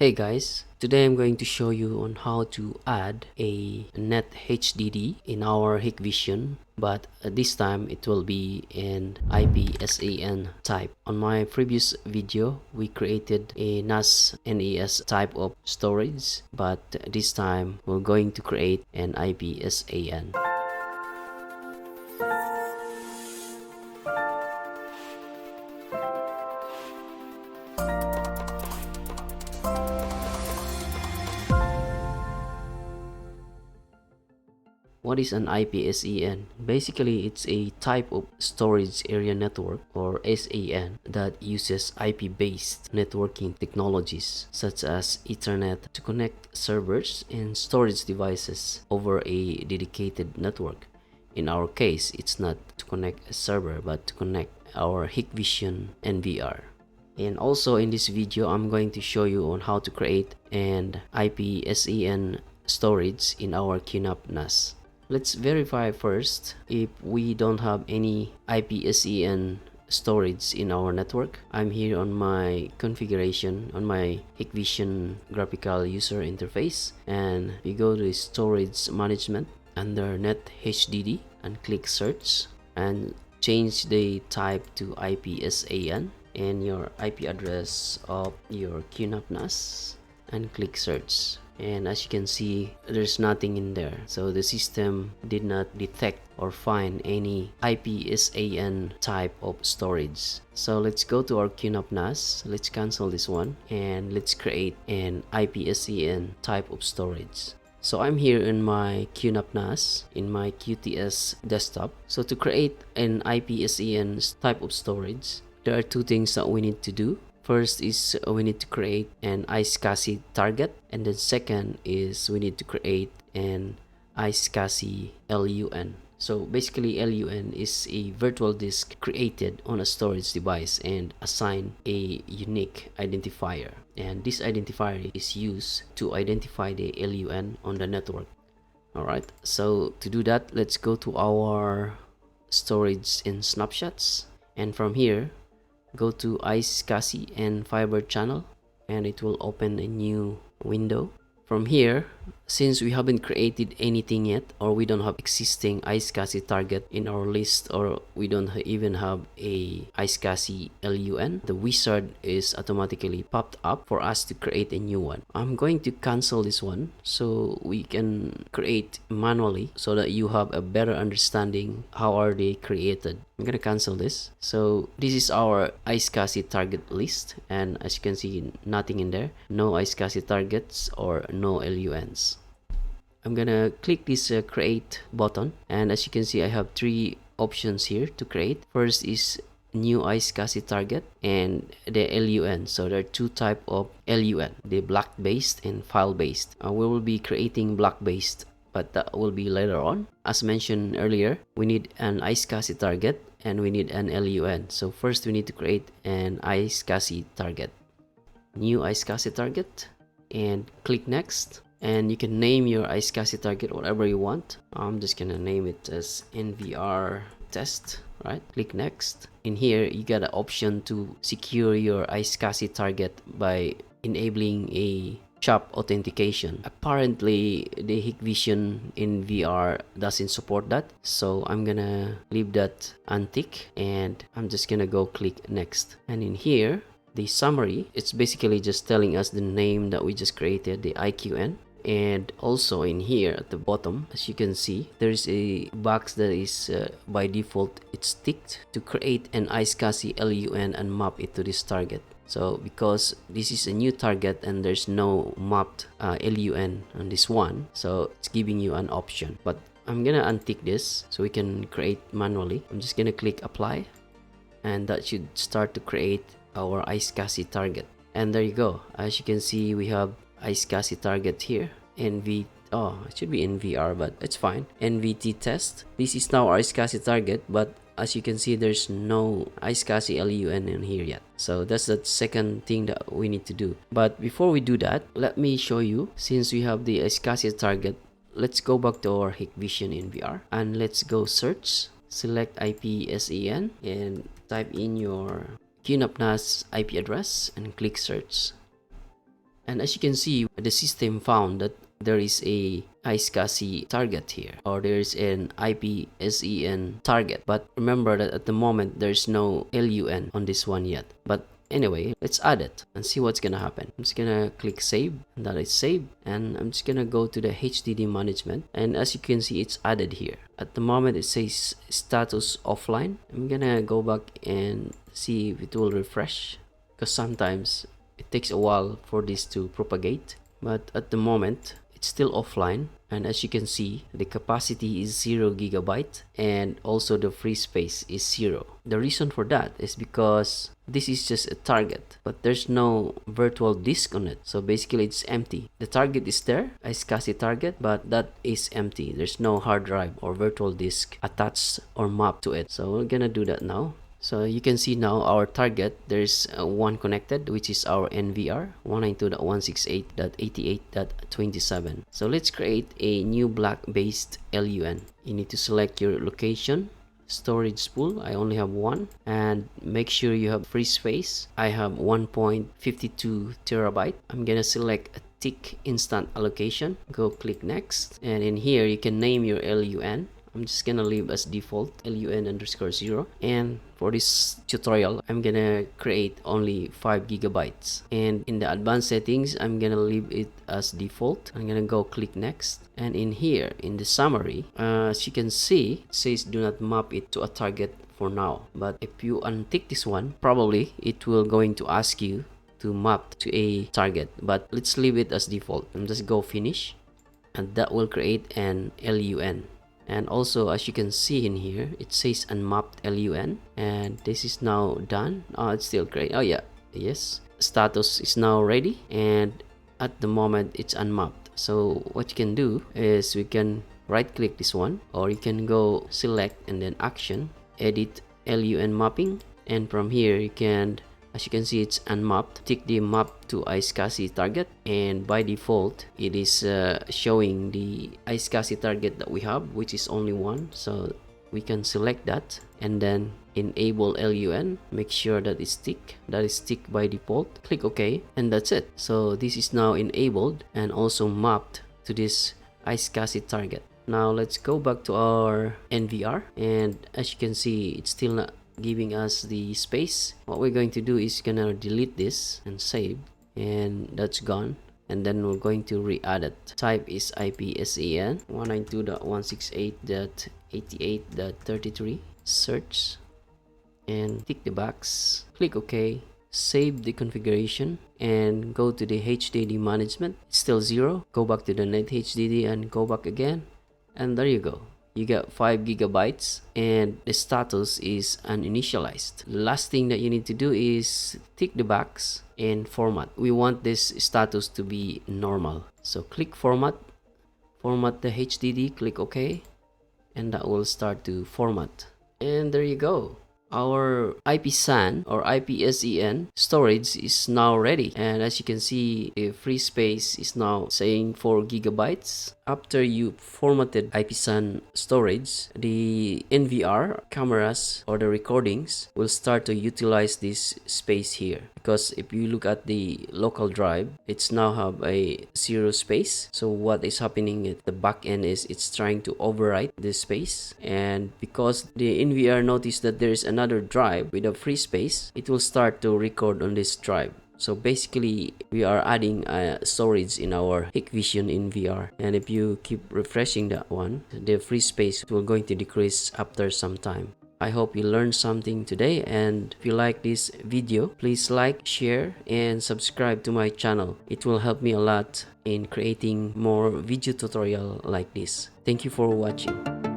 Hey guys, today I'm going to show you on how to add a net HDD in our Hikvision, but this time it will be an IP SAN type. On my previous video, we created a NAS type of storage, but this time we're going to create an IP SAN. What is an IP SAN? Basically, it's a type of storage area network or SAN that uses IP-based networking technologies such as Ethernet to connect servers and storage devices over a dedicated network. In our case, it's not to connect a server but to connect our Hikvision NVR. And also in this video, I'm going to show you on how to create an IP SAN storage in our QNAP NAS. Let's verify first if we don't have any IP SAN storage in our network. I'm here on my configuration on my Hikvision graphical user interface, and we go to storage management under net HDD and click search and change the type to IP SAN and your IP address of your QNAP NAS and click search. And as you can see, there's nothing in there, so the system did not detect or find any IP SAN type of storage. So let's go to our QNAP NAS, let's cancel this one, and let's create an IP SAN type of storage. So I'm here in my QNAP NAS in my QTS desktop. So to create an IP SAN type of storage, there are two things that we need to do. First is we need to create an iSCSI target, and then second is we need to create an iSCSI LUN. So basically, LUN is a virtual disk created on a storage device and assign a unique identifier, and this identifier is used to identify the LUN on the network. Alright, so to do that, let's go to our storage in snapshots, and from here go to iSCSI and fiber channel, and it will open a new window. From here, since we haven't created anything yet, or we don't have existing iSCSI target in our list, or we don't even have a iSCSI LUN, the wizard is automatically popped up for us to create a new one. I'm going to cancel this one so we can create manually so that you have a better understanding how are they created. I'm gonna cancel this. So this is our iSCSI target list, and as you can see, nothing in there, no iSCSI targets or no LUNs. I'm gonna click this create button, and as you can see, I have three options here to create. First is new iSCSI target and the LUN. So there are two type of LUN, the block based and file based. We will be creating block based, but that will be later on. As mentioned earlier, we need an iSCSI target and we need an LUN. So first we need to create an iSCSI target. New iSCSI target, and click next. And you can name your iSCSI target whatever you want. I'm just gonna name it as NVR test. Right, click next. In here you got an option to secure your iSCSI target by enabling a SHOP authentication. Apparently the Hikvision NVR doesn't support that, so I'm gonna leave that untick, and I'm just gonna go click next. And in here, the summary, it's basically just telling us the name that we just created, the IQN. And also in here at the bottom, as you can see, there's a box that is by default it's ticked to create an iSCSI LUN and map it to this target. So because this is a new target and there's no mapped LUN on this one, so it's giving you an option. But I'm gonna untick this so we can create manually. I'm just gonna click apply, and that should start to create our iSCSI target. And there you go. As you can see, we have iSCSI target here. It should be NVR, but it's fine. NVT test. This is now our iSCSI target, but as you can see, there's no iSCSI LUN in here yet. So that's the second thing that we need to do. But before we do that, let me show you. Since we have the iSCSI target, let's go back to our Hikvision NVR and let's go search. Select IP SAN and type in your QNAP NAS IP address and click search. And as you can see, the system found that there is a iSCSI target here, or there is an IP SAN target. But remember that at the moment there's no LUN on this one yet. But anyway, let's add it and see what's gonna happen. I'm just gonna click save, and that is saved, and I'm just gonna go to the HDD management, and as you can see, it's added here. At the moment it says status offline. I'm gonna go back and see if it will refresh, because sometimes it takes a while for this to propagate. But at the moment it's still offline, and as you can see, the capacity is 0 GB and also the free space is 0. The reason for that is because this is just a target, but there's no virtual disk on it, so basically it's empty. The target is there, iSCSI target, but that is empty. There's no hard drive or virtual disk attached or mapped to it. So we're gonna do that now. So you can see now our target, there's one connected, which is our NVR 192.168.88.27. So let's create a new block based LUN. You need to select your location, storage pool. I only have one, and make sure you have free space. I have 1.52 terabyte. I'm gonna select a tick instant allocation, go click next, and in here you can name your LUN. I'm just gonna leave as default LUN_0, and for this tutorial I'm gonna create only 5 GB, and in the advanced settings I'm gonna leave it as default. I'm gonna go click next, and in here in the summary, as you can see, it says do not map it to a target for now. But if you untick this one, probably it will going to ask you to map to a target, but let's leave it as default and just go finish, and that will create an LUN. And also, as you can see in here, it says unmapped LUN, and this is now done. Oh, it's still great. Oh yeah, yes, status is now ready, and at the moment it's unmapped. So what you can do is we can right click this one, or you can go select and then action, edit LUN mapping, and from here you can, as you can see, it's unmapped. Tick the map to iSCSI target, and by default it is showing the iSCSI target that we have, which is only one. So we can select that and then enable LUN, make sure that it's tick, that is tick by default, click OK, and that's it. So this is now enabled and also mapped to this iSCSI target. Now let's go back to our NVR, and as you can see, it's still not giving us the space. What we're going to do is gonna delete this and save, and that's gone. And then we're going to re-add it. Type is IP SAN 192.168.88.33. Search and tick the box, click OK, save the configuration, and go to the HDD management. It's still 0. Go back to the net HDD and go back again, and there you go. You get 5 GB, and the status is uninitialized. The last thing that you need to do is tick the box and format. We want this status to be normal. So click format the HDD, click OK, and that will start to format. And there you go. Our IP SAN or IP SAN storage is now ready, and as you can see, the free space is now saying 4 GB. After you formatted IP SAN storage, the NVR cameras or the recordings will start to utilize this space here, because if you look at the local drive, it's now have a 0 space. So what is happening at the back end is it's trying to overwrite this space, and because the NVR noticed that there is another drive with a free space, it will start to record on this drive. So basically, we are adding storage in our Hikvision NVR, and if you keep refreshing that one, the free space will going to decrease after some time. I hope you learned something today, and if you like this video, please like, share, and subscribe to my channel. It will help me a lot in creating more video tutorial like this. Thank you for watching.